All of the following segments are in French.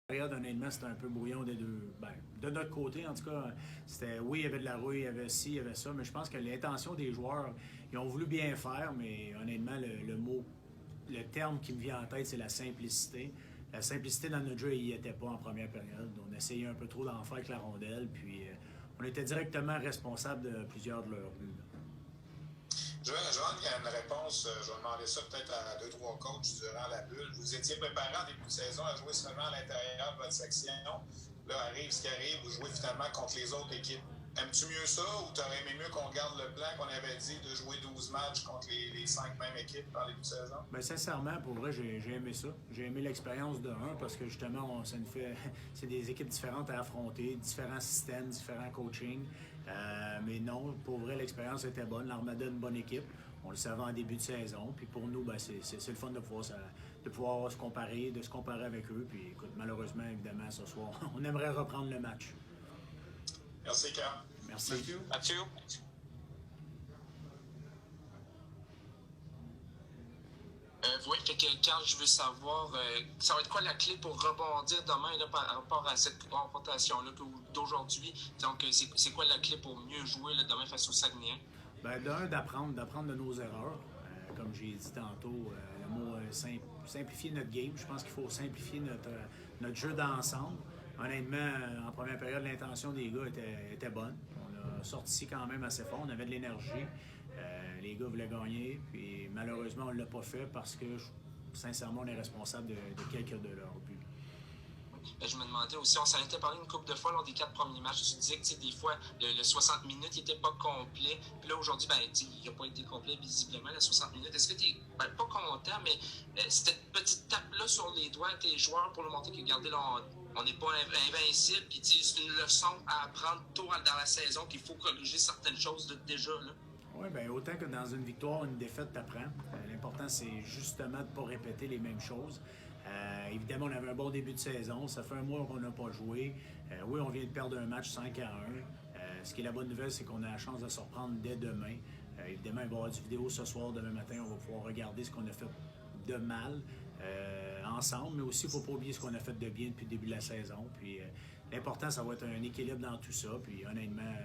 période, honnêtement, c'était un peu brouillon des deux. Ben, de notre côté, en tout cas, c'était oui, il y avait de la rouille, il y avait ci, il y avait ça, mais je pense que l'intention des joueurs, ils ont voulu bien faire, mais honnêtement, le terme qui me vient en tête, c'est la simplicité. La simplicité dans notre jeu, il n'y était pas en première période. On essayait un peu trop d'en faire avec la rondelle, puis on était directement responsable de plusieurs de leurs buts. Joanne, il y a une réponse. Je vais demander ça peut-être à 2-3 coachs durant la bulle. Vous étiez préparé en début de saison à jouer seulement à l'intérieur de votre section. Là, arrive ce qui arrive, vous jouez finalement contre les autres équipes. Aimes-tu mieux ça ou t'aurais aimé mieux qu'on garde le plan qu'on avait dit de jouer 12 matchs contre les 5 mêmes équipes en début de saison? Bien, sincèrement, pour vrai, j'ai aimé ça. J'ai aimé l'expérience de 1 parce que justement, ça nous fait. C'est des équipes différentes à affronter, différents systèmes, différents coachings. Mais non, pour vrai, l'expérience était bonne. L'Armada, une bonne équipe. On le savait en début de saison. Puis pour nous, ben, c'est le fun de pouvoir se comparer, de se comparer avec eux. Puis écoute, malheureusement, évidemment, ce soir, on aimerait reprendre le match. Merci, Carl. Merci. Mathieu. Oui, fait que Carl, je veux savoir, ça va être quoi la clé pour rebondir demain là, par rapport à cette confrontation-là d'aujourd'hui? Donc, c'est quoi la clé pour mieux jouer là, demain face au Saguenay? Bien, d'apprendre de nos erreurs. Comme j'ai dit tantôt, le mot simplifier notre game. Je pense qu'il faut simplifier notre jeu d'ensemble. Honnêtement, en première période, l'intention des gars était bonne. On a sorti quand même assez fort, on avait de l'énergie. Les gars voulaient gagner, puis malheureusement, on ne l'a pas fait parce que, sincèrement, on est responsable de quelques de leurs buts. Je me demandais aussi, on s'en était parlé une couple de fois lors des 4 premiers matchs. Tu disais que des fois, le 60 minutes n'était pas complet. Puis là, aujourd'hui, il n'a pas été complet visiblement, le 60 minutes. Est-ce que tu n'es pas content, mais cette petite tape-là sur les doigts à tes joueurs pour leur montrer que, regardez, là, on n'est pas invincible. Puis c'est une leçon à apprendre tôt dans la saison qu'il faut corriger certaines choses déjà, là. Oui, bien, autant que dans une victoire, une défaite, t'apprends. L'important, c'est justement de ne pas répéter les mêmes choses. Évidemment, on avait un bon début de saison. Ça fait un mois qu'on n'a pas joué. Oui, on vient de perdre un match 5-1. Ce qui est la bonne nouvelle, c'est qu'on a la chance de se reprendre dès demain. Évidemment, il va y avoir du vidéo ce soir, demain matin. On va pouvoir regarder ce qu'on a fait de mal ensemble, mais aussi, il ne faut pas oublier ce qu'on a fait de bien depuis le début de la saison. Puis l'important, ça va être un équilibre dans tout ça. Puis honnêtement,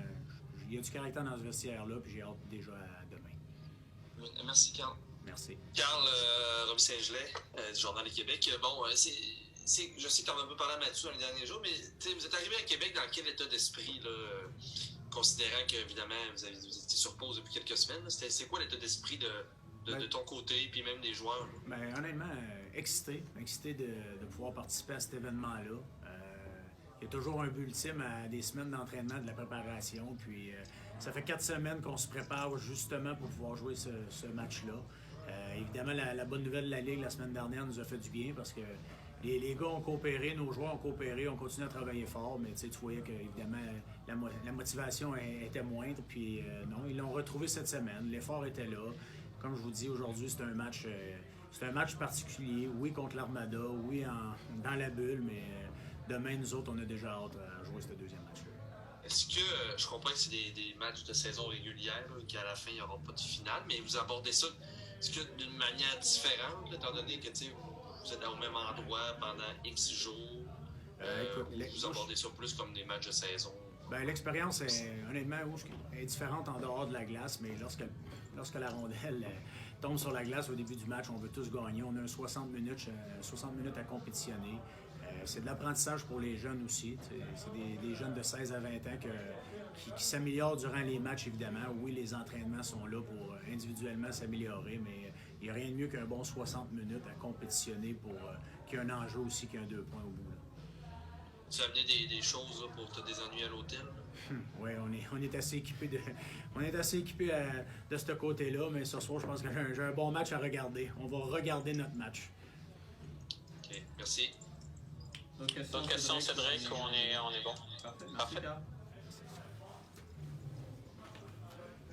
il y a du caractère dans ce vestiaire-là, puis j'ai hâte déjà à demain. Merci, Carl. Merci. Carl Romy Saint-Gelais, du Journal du Québec. Bon, je sais que tu en as un peu parlé à Mathieu dans les derniers jours, mais vous êtes arrivé à Québec dans quel état d'esprit, là, considérant qu'évidemment, vous étiez sur pause depuis quelques semaines? C'est quoi l'état d'esprit de ton côté, puis même des joueurs? Bien, honnêtement, excité de pouvoir participer à cet événement-là. Il y a toujours un but ultime à des semaines d'entraînement, de la préparation. Puis ça fait 4 semaines qu'on se prépare justement pour pouvoir jouer ce match-là. Évidemment, la bonne nouvelle de la Ligue la semaine dernière nous a fait du bien parce que les gars ont coopéré, nos joueurs ont coopéré, on continue à travailler fort, mais tu voyais que évidemment la motivation était moindre. Puis non, ils l'ont retrouvé cette semaine. L'effort était là. Comme je vous dis, aujourd'hui, c'est un match particulier. Oui, contre l'Armada, oui, dans la bulle, mais demain, nous autres, on a déjà hâte à jouer ce deuxième match-là. Est-ce que, je comprends que c'est des matchs de saison régulière, qu'à la fin, il n'y aura pas de finale, mais vous abordez ça d'une manière différente, étant donné que vous êtes au même endroit pendant X jours? Vous abordez ça plus comme des matchs de saison? Ben, l'expérience, honnêtement, est différente en dehors de la glace, mais lorsque la rondelle tombe sur la glace au début du match, on veut tous gagner. On a 60 minutes à compétitionner. C'est de l'apprentissage pour les jeunes aussi. C'est des jeunes de 16 à 20 ans qui s'améliorent durant les matchs, évidemment. Oui, les entraînements sont là pour individuellement s'améliorer, mais il n'y a rien de mieux qu'un bon 60 minutes à compétitionner pour qu'il y ait un enjeu aussi, qu'il y ait un 2 points au bout. Là. Tu as amené des choses là, pour te désennuyer à l'hôtel? Oui, on est assez équipé de ce côté-là, mais ce soir, je pense que j'ai un bon match à regarder. On va regarder notre match. OK, merci. D'autres questions, Cédric? On est bon. Parfait.